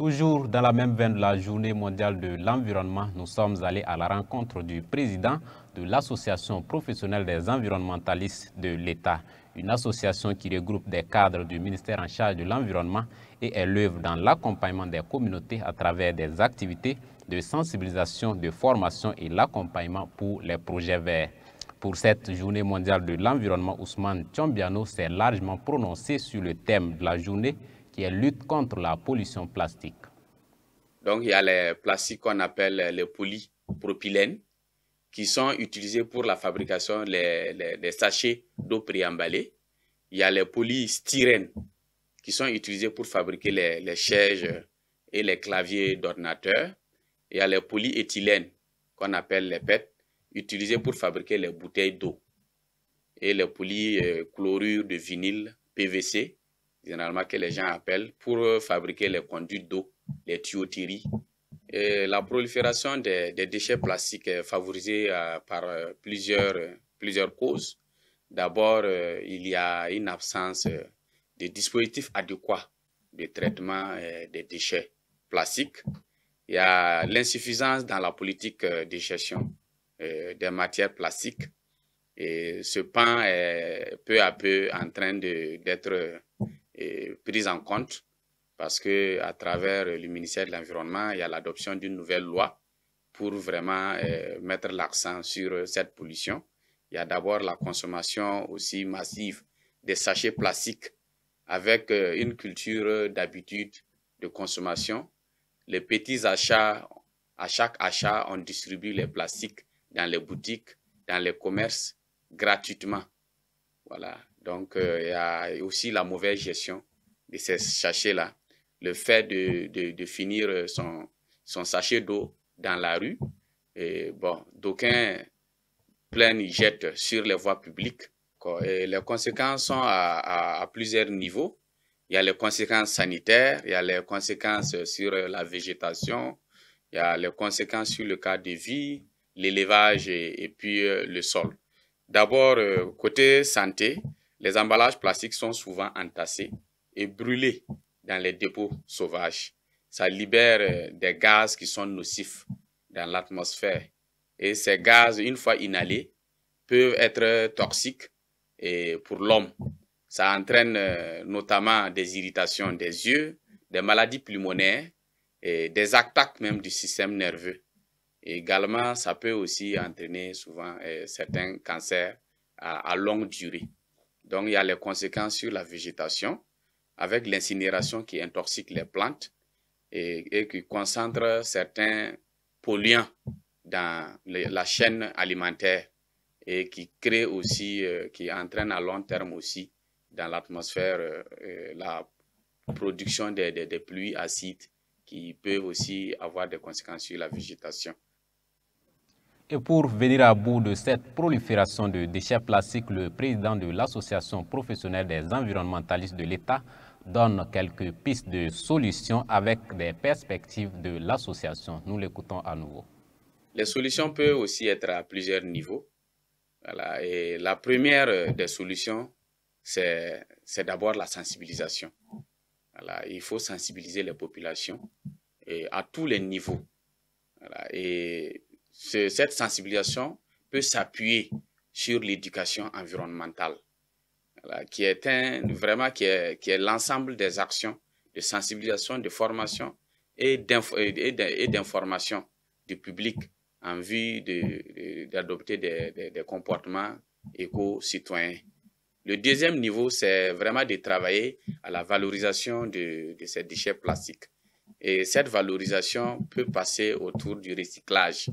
Toujours dans la même veine de la journée mondiale de l'environnement, nous sommes allés à la rencontre du président de l'Association professionnelle des environnementalistes de l'État, une association qui regroupe des cadres du ministère en charge de l'environnement et elle œuvre dans l'accompagnement des communautés à travers des activités de sensibilisation, de formation et l'accompagnement pour les projets verts. Pour cette journée mondiale de l'environnement, Ousmane Thiombiano s'est largement prononcé sur le thème de la journée qui est lutte contre la pollution plastique. Donc, il y a les plastiques qu'on appelle les polypropylènes qui sont utilisés pour la fabrication des sachets d'eau préemballés. Il y a les polystyrènes qui sont utilisés pour fabriquer les sièges et les claviers d'ordinateur. Il y a les polyéthylènes qu'on appelle les PET utilisés pour fabriquer les bouteilles d'eau. Et les polychlorures de vinyle PVC, généralement que les gens appellent, pour fabriquer les conduites d'eau, les tuyauteries. Et la prolifération des déchets plastiques est favorisée par plusieurs causes. D'abord, il y a une absence de dispositifs adéquats de traitement des déchets plastiques. Il y a l'insuffisance dans la politique de gestion des matières plastiques. Et ce pan est peu à peu en train d'être pris en compte parce que à travers le ministère de l'Environnement, il y a l'adoption d'une nouvelle loi pour vraiment mettre l'accent sur cette pollution. Il y a d'abord la consommation aussi massive des sachets plastiques avec une culture d'habitude de consommation. Les petits achats, à chaque achat, on distribue les plastiques dans les boutiques, dans les commerces, gratuitement. Voilà. Donc, il y a aussi la mauvaise gestion de ces sachets-là. Le fait de finir son sachet d'eau dans la rue, et bon, d'aucuns y jettent sur les voies publiques. Et les conséquences sont à plusieurs niveaux. Il y a les conséquences sanitaires, il y a les conséquences sur la végétation, il y a les conséquences sur le cadre de vie, l'élevage et puis le sol. D'abord, côté santé, les emballages plastiques sont souvent entassés et brûlés dans les dépôts sauvages. Ça libère des gaz qui sont nocifs dans l'atmosphère. Et ces gaz, une fois inhalés, peuvent être toxiques pour l'homme. Ça entraîne notamment des irritations des yeux, des maladies pulmonaires, et des attaques même du système nerveux. Et également, ça peut aussi entraîner souvent certains cancers à longue durée. Donc, il y a les conséquences sur la végétation avec l'incinération qui intoxique les plantes et qui concentre certains polluants dans la chaîne alimentaire et qui crée aussi, qui entraîne à long terme aussi dans l'atmosphère la production des pluies acides qui peuvent aussi avoir des conséquences sur la végétation. Et pour venir à bout de cette prolifération de déchets plastiques, le président de l'Association professionnelle des environnementalistes de l'État donne quelques pistes de solutions avec des perspectives de l'association. Nous l'écoutons à nouveau. Les solutions peuvent aussi être à plusieurs niveaux. Voilà. Et la première des solutions, c'est d'abord la sensibilisation. Voilà. Il faut sensibiliser les populations à tous les niveaux. Voilà. Et cette sensibilisation peut s'appuyer sur l'éducation environnementale, voilà, qui est l'ensemble des actions de sensibilisation, de formation et d'information du public en vue d'adopter des comportements éco-citoyens. Le deuxième niveau, c'est vraiment de travailler à la valorisation de ces déchets plastiques. Et cette valorisation peut passer autour du recyclage.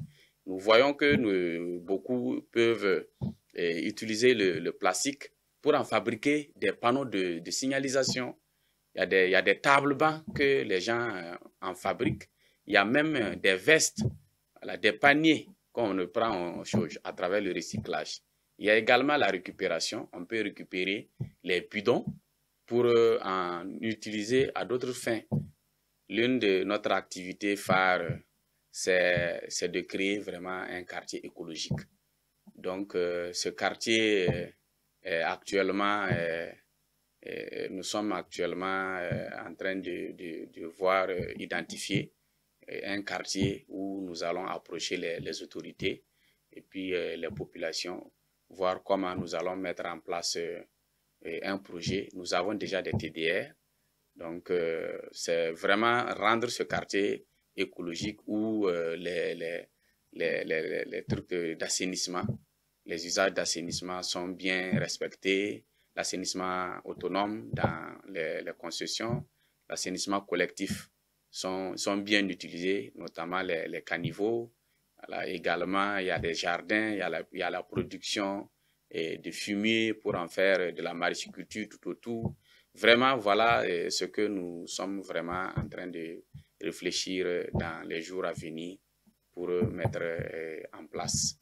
Nous voyons que beaucoup peuvent utiliser le plastique pour en fabriquer des panneaux de signalisation. Il y a des tables bancs que les gens en fabriquent. Il y a même des vestes, voilà, des paniers qu'on prend à travers le recyclage. Il y a également la récupération. On peut récupérer les bidons pour en utiliser à d'autres fins. L'une de notre activité phare, c'est de créer vraiment un quartier écologique. Donc, ce quartier actuellement Nous sommes actuellement en train de voir identifier un quartier où nous allons approcher les autorités et puis les populations, voir comment nous allons mettre en place un projet. Nous avons déjà des TDR, donc c'est vraiment rendre ce quartier écologique où les trucs d'assainissement, les usages d'assainissement sont bien respectés, l'assainissement autonome dans les concessions, l'assainissement collectif sont bien utilisés, notamment les caniveaux. Voilà, également, il y a des jardins, il y a la production de fumier pour en faire de la maraîchiculture tout autour. Vraiment, voilà ce que nous sommes vraiment en train de réfléchir dans les jours à venir pour mettre en place.